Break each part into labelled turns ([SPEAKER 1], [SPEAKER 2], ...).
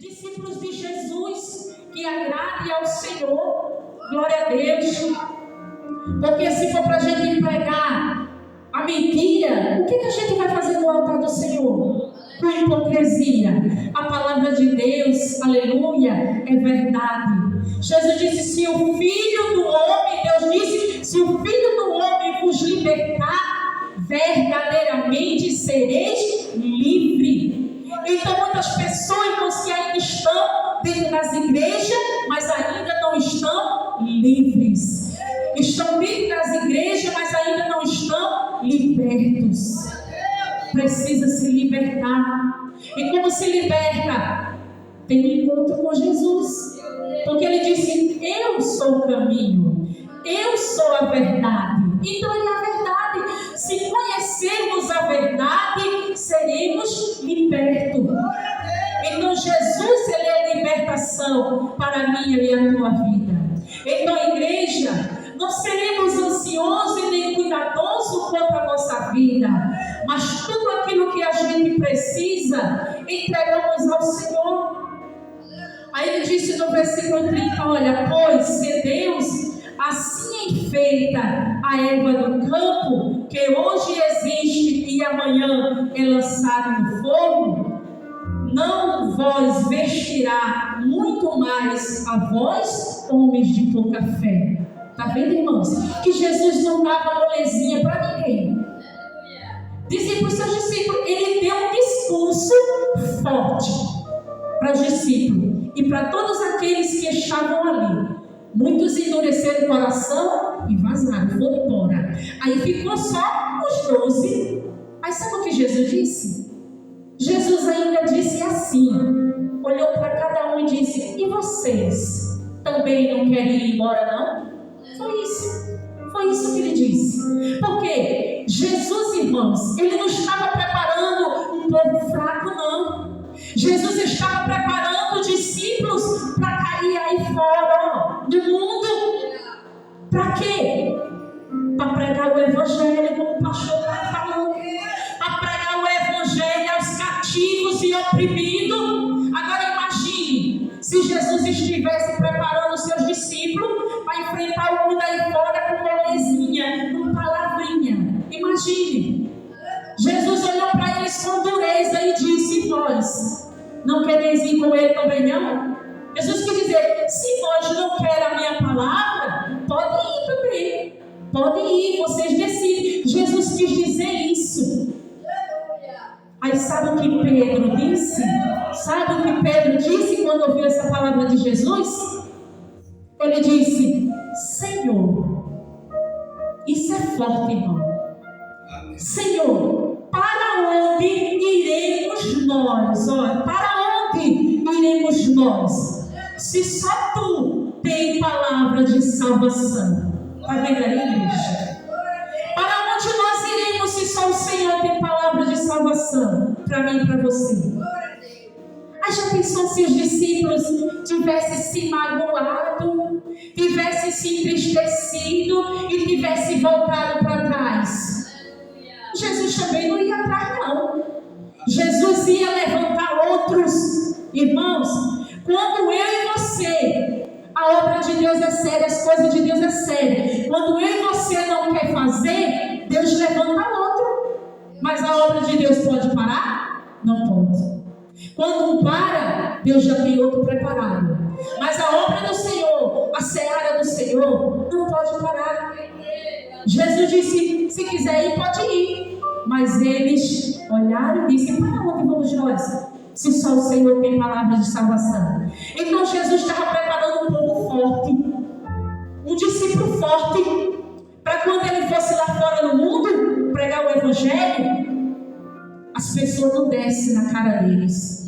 [SPEAKER 1] discípulos de Jesus, que agradem ao Senhor. Glória a Deus. Porque se for para a gente pregar a mentira, o que a gente vai fazer no altar do Senhor? Com hipocrisia. A palavra de Deus, aleluia, é verdade. Jesus disse: se o Filho do Homem, Deus disse, se o Filho do Homem vos libertar, verdadeiramente sereis livres. Então muitas pessoas, irmãos, que ainda estão dentro das igrejas, mas ainda não estão livres. Estão dentro das igrejas, mas ainda não estão libertos. Precisa se libertar. E como se liberta? Tem um encontro com Jesus. Porque ele disse: eu sou o caminho, eu sou a verdade. Então ele é a verdade. Se conhecermos a verdade, seremos libertos. Então Jesus, ele é libertação para a minha e a tua vida. Então, igreja, não seremos ansiosos e nem cuidadosos quanto à nossa vida, mas tudo aquilo que a gente precisa, entregamos ao Senhor. Aí ele disse no versículo 30, olha, pois se Deus assim enfeita a erva do campo, que hoje existe e amanhã é lançada no fogo, não vos vestirá muito mais a vós, homens de pouca fé. Está vendo, irmãos? Que Jesus não dava molezinha para ninguém. Dizem para os seus discípulos, ele deu um discurso forte para os discípulos e para todos aqueles que estavam ali. Muitos endureceram o coração e vazaram, foram embora. Aí ficou só os 12. Aí sabe o que Jesus disse? Jesus ainda disse assim, olhou para cada um e disse: e vocês também não querem ir embora, não? Foi isso que ele disse. Porque Jesus, irmãos, ele não estava preparando um povo fraco, não. Jesus estava preparando discípulos para cair aí fora do mundo. Para quê? Para pregar o evangelho, como o pastor está falando. Para pregar o evangelho aos cativos e oprimidos. Agora imagine, se Jesus estivesse preparando os seus discípulos para enfrentar o mundo aí fora com molezinha, com palavrinha. Imagine. Jesus olhou para eles com dureza e disse: vós não quereis ir com ele também, não? Jesus quis dizer: se vós não querem a minha palavra, podem ir também. Podem ir, vocês decidem. Jesus quis dizer isso. Aí sabe o que Pedro disse? Sabe o que Pedro disse quando ouviu essa palavra de Jesus? Ele disse: Senhor, isso é forte, irmão. Senhor, para onde iremos nós? Olha, para onde iremos nós? Se só tu tem palavra de salvação. Está vendo aí, igreja? Para onde nós iremos se só o Senhor tem palavra de salvação? Para mim e para você. Aí já pensou se os discípulos tivessem se magoado, tivessem se entristecido e tivessem voltado para trás? Jesus também não ia atrás, não. Jesus ia levantar outros. Irmãos, quando eu e você, a obra de Deus é séria, as coisas de Deus é séria. Quando eu e você não quer fazer, Deus levanta outro. Mas a obra de Deus pode parar? Não pode. Quando um para, Deus já tem outro preparado. Mas a obra do Senhor, a seara do Senhor, não pode parar. Jesus disse: se quiser ir, pode ir. Mas eles olharam e disseram: para onde vamos nós? Se só o Senhor tem palavras de salvação. Então Jesus estava preparando um povo forte, um discípulo forte, para quando ele fosse lá fora no mundo pregar o evangelho, as pessoas não descem na cara deles.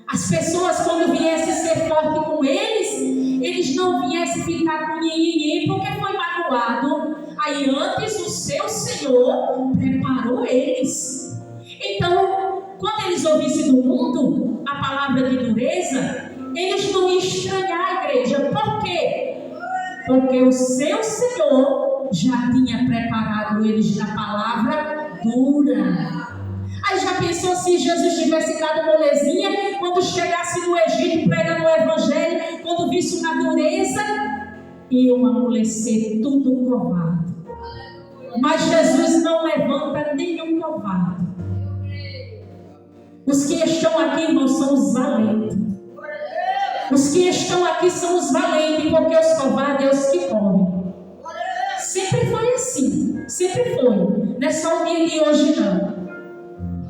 [SPEAKER 1] As pessoas, quando viessem ser fortes com eles não viessem ficar com ninguém porque foi magoado. Aí antes o seu Senhor preparou eles. Então, quando eles ouvissem do mundo a palavra de dureza, eles não iam estranhar a igreja. Por quê? Porque o seu Senhor já tinha preparado eles da palavra dura. Aí já pensou se Jesus tivesse dado molezinha, quando chegar iam amolecer tudo covarde. Mas Jesus não levanta nenhum covarde. Os que estão aqui, irmãos, são os valentes. Os que estão aqui são os valentes, porque os covardes são os que correm. Sempre foi assim, sempre foi. Não é só o dia de hoje, não.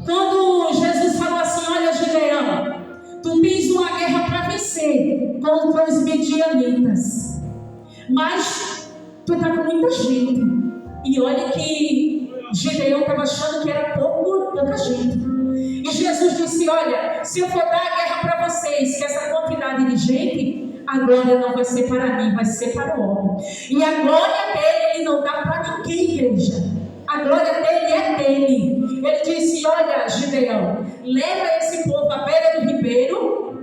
[SPEAKER 1] Quando Jesus falou assim: olha, Gideão, tu tens uma guerra para vencer contra os midianitas, mas tu está com muita gente. E olha que Gideão estava achando que era pouca gente. E Jesus disse: olha, se eu for dar a guerra para vocês, que essa quantidade de gente, a glória não vai ser para mim, vai ser para o homem. E a glória dele, ele não dá para ninguém, igreja. A glória dele é dele. Ele disse: olha, Gideão, leva esse povo à beira do ribeiro,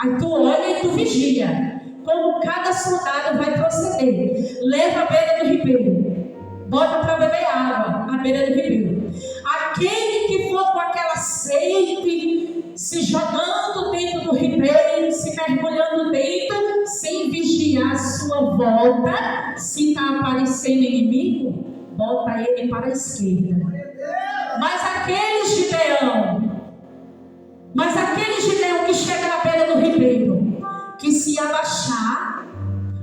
[SPEAKER 1] aí tu olha e tu vigia como cada soldado vai proceder. Leva à beira do ribeiro, bota para beber água à beira do ribeiro. Aquele que for com aquela sede, se jogando dentro do ribeiro, se mergulhando dentro, sem vigiar a sua volta, se está aparecendo inimigo, bota ele para a esquerda. Mas aquele Gideão que chega na beira do ribeiro, que se abaixar,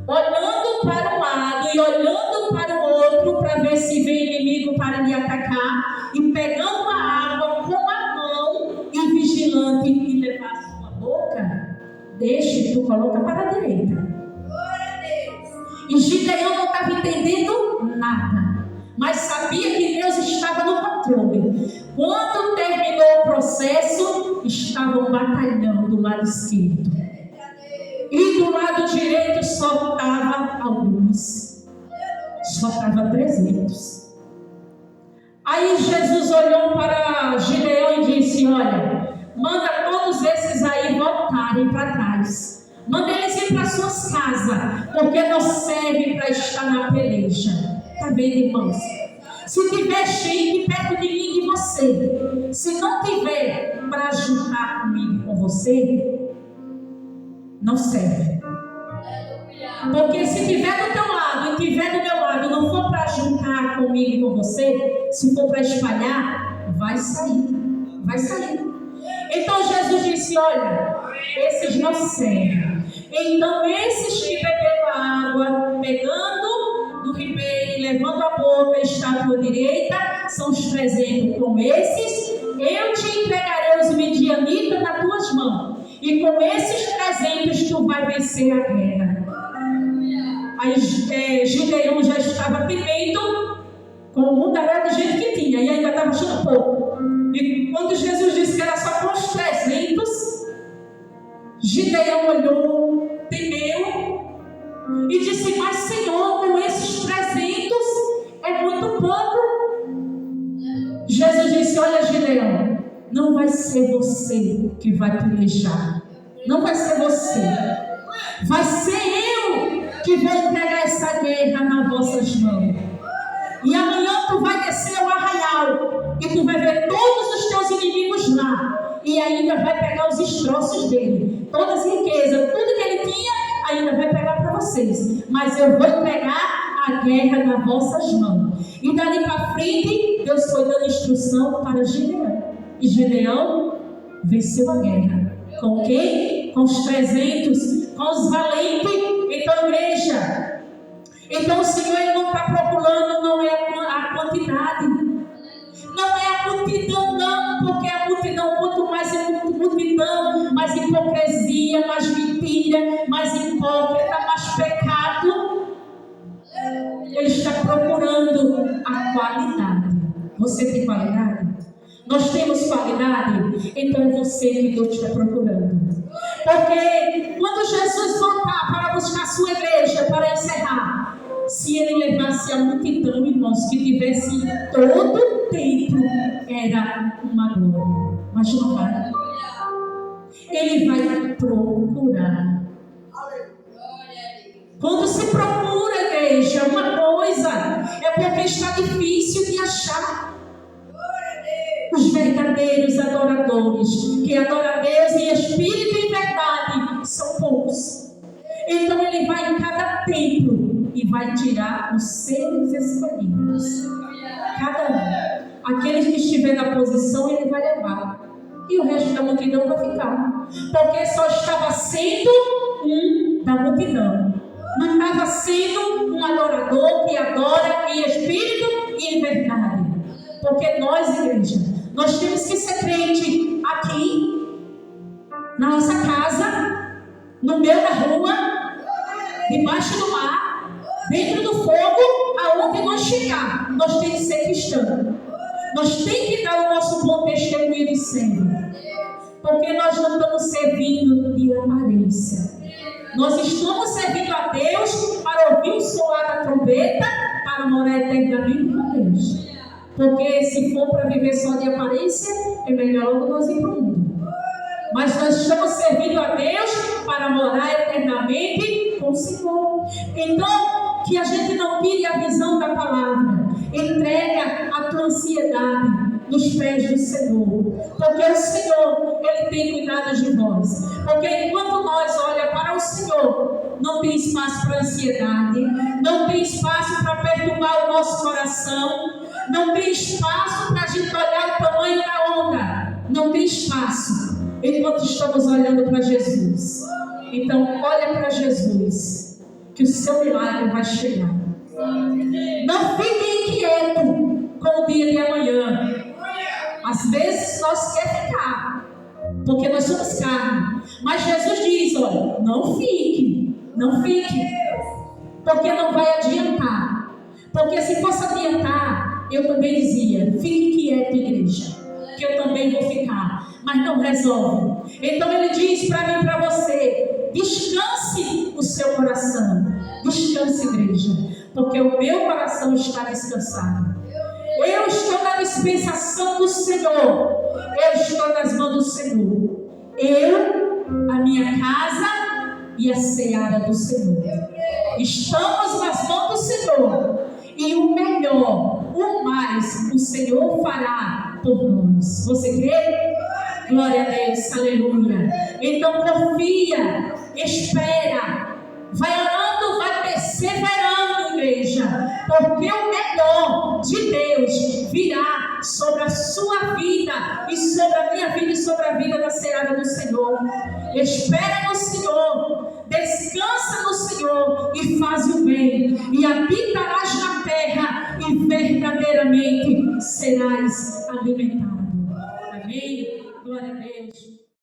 [SPEAKER 1] olhando para um lado e olhando para o outro, para ver se vem inimigo para lhe atacar, e pegando a água com a mão e vigilante e levar a sua boca, deixe, tu coloca para a direita. E Gideão não estava entendendo nada, mas sabia que Deus estava no controle. Quando terminou o processo, estavam batalhando do lado esquerdo. E do lado direito só estava alguns. Só estava 300. Aí Jesus olhou para Gideão e disse: olha, manda todos esses aí voltarem para trás. Manda eles ir para suas casas, porque não serve para estar na peleja. Está vendo, irmãos? Se tiver gente perto de mim e de você, se não tiver para juntar comigo com você, não serve. Porque se tiver do teu lado e tiver do meu lado, não for para juntar comigo e com você, se for para espalhar, vai sair. Vai sair. Então Jesus disse: olha, esses não servem. Então esses que beberam a água, pegando do ribeiro e levando a boca, está à tua direita, são os 300. Com esses, eu te entregarei os midianitas nas tuas mãos. E com esses 300 tu vai vencer a guerra. Aí Gideão já estava temendo com o mundaréu de gente que tinha, e ainda estava achando pouco. E quando Jesus disse que era só com os 300, Gideão olhou, temeu e disse: mas Senhor, com esses 300 é muito pouco. Jesus disse: olha, Gideão, não vai ser você que vai pelejar. Não vai ser você. Vai ser eu que vou entregar essa guerra nas vossas mãos. E amanhã tu vai descer ao arraial e tu vai ver todos os teus inimigos lá. E ainda vai pegar os destroços dele. Todas as riquezas, tudo que ele tinha, ainda vai pegar para vocês. Mas eu vou entregar a guerra nas vossas mãos. E dali para frente, Deus foi dando instrução para Gideão. E Gideão venceu a guerra. Com quem? Com os 300, com os valentes. Então, igreja, então o Senhor ele não está procurando, não é a quantidade, não é a multidão, não, porque a multidão, quanto mais é multidão, mais hipocrisia, mais mentira, mais hipócrita, mais pecado. Ele está procurando a qualidade. Você tem qualidade? Nós temos qualidade? Então é você que Deus está procurando. Porque quando Jesus voltar para buscar sua igreja, para encerrar, se ele levasse a multidão, irmãos, que tivesse todo o templo, era uma glória. Mas não vai. Ele vai procurar. Quando se procura, igreja, uma coisa, é porque está difícil de achar. Os verdadeiros adoradores, que adoram a Deus em espírito e verdade, são poucos. Então ele vai em cada templo vai tirar os seus escolhidos. Cada um. Aqueles que estiver na posição, ele vai levar. E o resto da multidão vai ficar. Porque só estava sendo um da multidão. Não estava sendo um adorador que adora em espírito e em verdade. Porque nós, igreja, nós temos que ser crente aqui, na nossa casa, no meio da rua, debaixo do mar, dentro do fogo, aonde nós chegar. Nós temos que ser cristãos. Nós temos que dar o nosso bom testemunho de sempre. Porque nós não estamos servindo de aparência. Nós estamos servindo a Deus para ouvir o soar da trombeta, para morar eternamente com Deus. Porque se for para viver só de aparência, é melhor logo nós ir para o mundo. Mas nós estamos servindo a Deus para morar eternamente com o Senhor. Então, que a gente não tire a visão da palavra. Entrega a tua ansiedade nos pés do Senhor. Porque o Senhor, Ele tem cuidado de nós. Porque enquanto nós olhamos para o Senhor, não tem espaço para ansiedade, não tem espaço para perturbar o nosso coração, não tem espaço para a gente olhar o tamanho da onda. Não tem espaço enquanto estamos olhando para Jesus. Então, olha para Jesus, que o seu milagre vai chegar. Não fiquem inquietos com o dia de amanhã. Às vezes nós queremos ficar, porque nós somos carne. Mas Jesus diz, olha, não fique, porque não vai adiantar. Porque se fosse adiantar, eu também dizia, fique quieto, igreja, que eu também vou ficar. Mas não resolve. Então ele diz para mim e para você, descanse o seu coração. Descanse, igreja, porque o meu coração está descansado. Eu estou na dispensação do Senhor. Eu estou nas mãos do Senhor. Eu, a minha casa e a seara do Senhor. Estamos nas mãos do Senhor. E o melhor, o mais, o Senhor fará por nós. Você crê? Glória a Deus, aleluia. Então confia, espera, vai orando, vai perseverando, igreja, porque o melhor de Deus virá sobre a sua vida e sobre a minha vida e sobre a vida da seara do Senhor. Espera no Senhor, descansa no Senhor e faz o bem, e habitarás na terra e verdadeiramente serás alimentado. Amém? Glória a Deus.